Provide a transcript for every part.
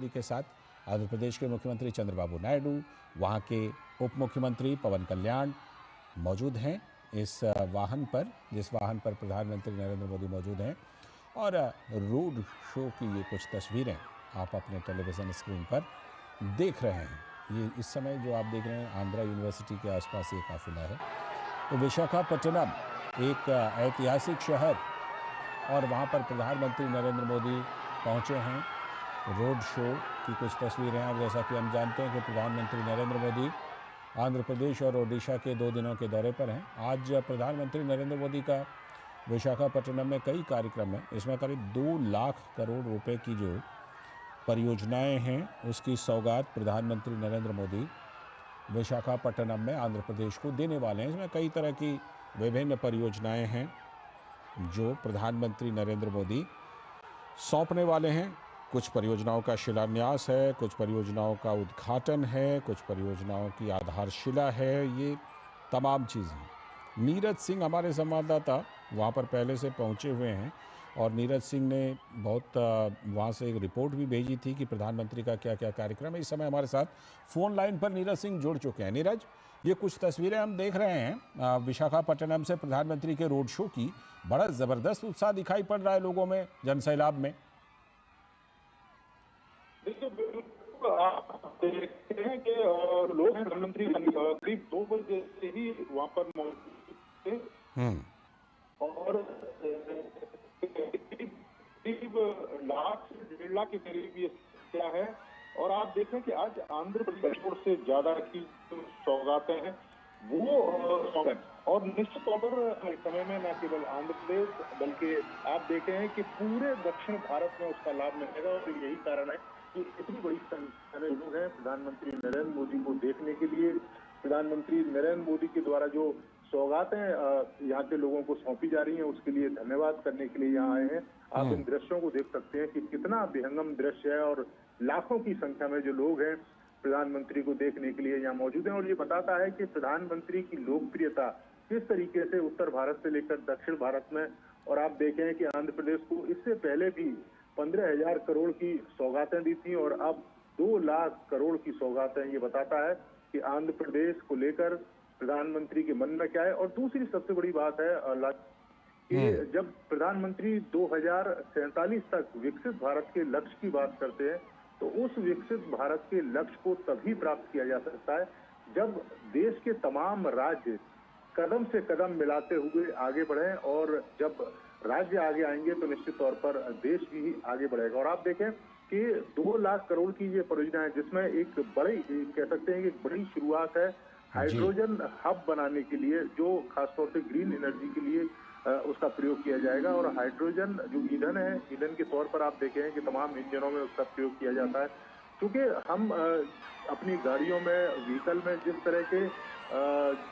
के साथ आंध्र प्रदेश के मुख्यमंत्री चंद्रबाबू नायडू, वहाँ के उप मुख्यमंत्री पवन कल्याण मौजूद हैं इस वाहन पर, जिस वाहन पर प्रधानमंत्री नरेंद्र मोदी मौजूद हैं। और रोड शो की ये कुछ तस्वीरें आप अपने टेलीविज़न स्क्रीन पर देख रहे हैं। ये इस समय जो आप देख रहे हैं आंध्रा यूनिवर्सिटी के आसपास ये काफिला है। तो विशाखापट्टनम एक ऐतिहासिक शहर और वहाँ पर प्रधानमंत्री नरेंद्र मोदी पहुँचे हैं। रोड शो की कुछ तस्वीरें, और जैसा कि हम जानते हैं कि प्रधानमंत्री नरेंद्र मोदी आंध्र प्रदेश और ओडिशा के 2 दिनों के दौरे पर हैं। आज प्रधानमंत्री नरेंद्र मोदी का विशाखापट्टनम में कई कार्यक्रम हैं। इसमें करीब 2 लाख करोड़ रुपए की जो परियोजनाएं हैं उसकी सौगात प्रधानमंत्री नरेंद्र मोदी विशाखापट्टनम में आंध्र प्रदेश को देने वाले हैं। इसमें कई तरह की विभिन्न परियोजनाएं हैं जो प्रधानमंत्री नरेंद्र मोदी सौंपने वाले हैं। कुछ परियोजनाओं का शिलान्यास है, कुछ परियोजनाओं का उद्घाटन है, कुछ परियोजनाओं की आधारशिला है, ये तमाम चीज़ें। नीरज सिंह हमारे संवाददाता वहाँ पर पहले से पहुँचे हुए हैं और नीरज सिंह ने बहुत वहाँ से एक रिपोर्ट भी भेजी थी कि प्रधानमंत्री का क्या क्या कार्यक्रम है। इस समय हमारे साथ फ़ोन लाइन पर नीरज सिंह जुड़ चुके हैं। नीरज, ये कुछ तस्वीरें हम देख रहे हैं विशाखापट्टनम से प्रधानमंत्री के रोड शो की। बड़ा ज़बरदस्त उत्साह दिखाई पड़ रहा है लोगों में, जनसैलाब में। बिल्कुल आप देखते हैं कि लोग प्रधानमंत्री करीब 2 बजे से ही वहाँ पर मौजूद थे और करीब लाख से 1.5 लाख के करीब ये क्या है। और आप देखें कि आज आंध्र प्रदेश से ज्यादा की सौगातें हैं वो सौगात, और निश्चित तौर पर इस समय में न केवल आंध्र प्रदेश बल्कि आप देखे हैं कि पूरे दक्षिण भारत में उसका लाभ मिलेगा। और यही कारण है कि इतनी बड़ी संख्या में लोग हैं प्रधानमंत्री नरेंद्र मोदी को देखने के लिए। प्रधानमंत्री नरेंद्र मोदी के द्वारा जो सौगातें यहाँ के लोगों को सौंपी जा रही हैं उसके लिए धन्यवाद करने के लिए यहाँ आए हैं। आप इन दृश्यों को देख सकते हैं कि कितना विहंगम दृश्य है और लाखों की संख्या में जो लोग हैं प्रधानमंत्री को देखने के लिए यहाँ मौजूद हैं। और ये बताता है कि प्रधानमंत्री की लोकप्रियता किस तरीके से उत्तर भारत से लेकर दक्षिण भारत में। और आप देखें कि आंध्र प्रदेश को इससे पहले भी 15,000 करोड़ की सौगातें दी थी और अब 2 लाख करोड़ की सौगातें। ये बताता है कि आंध्र प्रदेश को लेकर प्रधानमंत्री के मन में क्या है। और दूसरी सबसे बड़ी बात है कि जब प्रधानमंत्री 2047 तक विकसित भारत के लक्ष्य की बात करते हैं तो उस विकसित भारत के लक्ष्य को तभी प्राप्त किया जा सकता है जब देश के तमाम राज्य कदम से कदम मिलाते हुए आगे बढ़े। और जब राज्य आगे आएंगे तो निश्चित तौर पर देश भी आगे बढ़ेगा। और आप देखें कि 2 लाख करोड़ की ये परियोजना है जिसमें एक बड़ी, कह सकते हैं कि एक बड़ी शुरुआत है हाइड्रोजन हब बनाने के लिए, जो खासतौर से ग्रीन एनर्जी के लिए उसका प्रयोग किया जाएगा। और हाइड्रोजन जो ईंधन है, ईंधन के तौर पर आप देखें कि तमाम इंजनों में उसका प्रयोग किया जाता है। क्योंकि हम अपनी गाड़ियों में, व्हीकल में जिस तरह के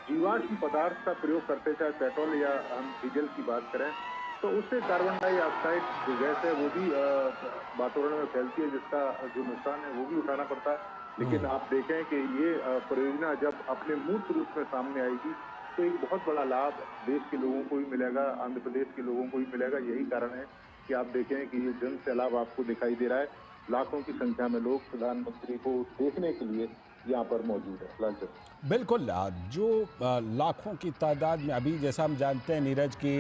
जीवाश्म पदार्थ का प्रयोग करते, चाहे पेट्रोल या हम डीजल की बात करें, तो उससे कार्बन डाइऑक्साइड जो गैस है वो भी वातावरण में फैलती है, जिसका जो नुकसान है वो भी उठाना पड़ता है। लेकिन आप देखें कि ये परियोजना जब अपने मूर्त रूप में सामने आएगी तो एक बहुत बड़ा लाभ देश के लोगों को भी मिलेगा, आंध्र प्रदेश के लोगों को भी मिलेगा। यही कारण है कि आप देखें कि ये जन सैलाब आपको दिखाई दे रहा है। लाखों की संख्या में लोग प्रधानमंत्री को देखने के लिए यहाँ पर मौजूद है। लालचंद, बिल्कुल, जो लाखों की तादाद में, अभी जैसा हम जानते हैं नीरज की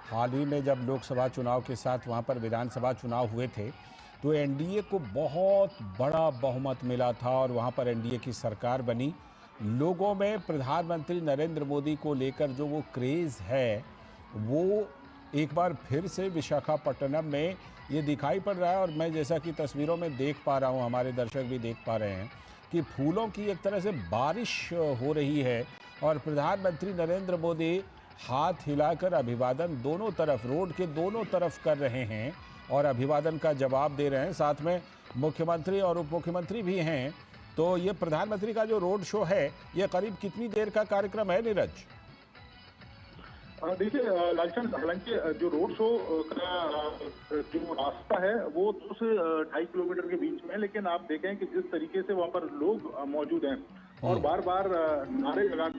हाल ही में जब लोकसभा चुनाव के साथ वहाँ पर विधानसभा चुनाव हुए थे तो एनडीए को बहुत बड़ा बहुमत मिला था और वहाँ पर एनडीए की सरकार बनी। लोगों में प्रधानमंत्री नरेंद्र मोदी को लेकर जो वो क्रेज़ है वो एक बार फिर से विशाखापट्टनम में ये दिखाई पड़ रहा है। और मैं जैसा कि तस्वीरों में देख पा रहा हूँ, हमारे दर्शक भी देख पा रहे हैं कि फूलों की एक तरह से बारिश हो रही है और प्रधानमंत्री नरेंद्र मोदी हाथ हिलाकर अभिवादन दोनों तरफ, रोड के दोनों तरफ कर रहे हैं और अभिवादन का जवाब दे रहे हैं। साथ में मुख्यमंत्री और उप मुख्यमंत्री भी हैं। तो ये प्रधानमंत्री का जो रोड शो है ये करीब कितनी देर का कार्यक्रम है नीरज? देखिए लालचंद, हालांकि जो रोड शो का जो रास्ता है वो 2 से 2.5 किलोमीटर के बीच में है। लेकिन आप देखें कि जिस तरीके से वहाँ पर लोग मौजूद हैं और बार बार नारे लगाकर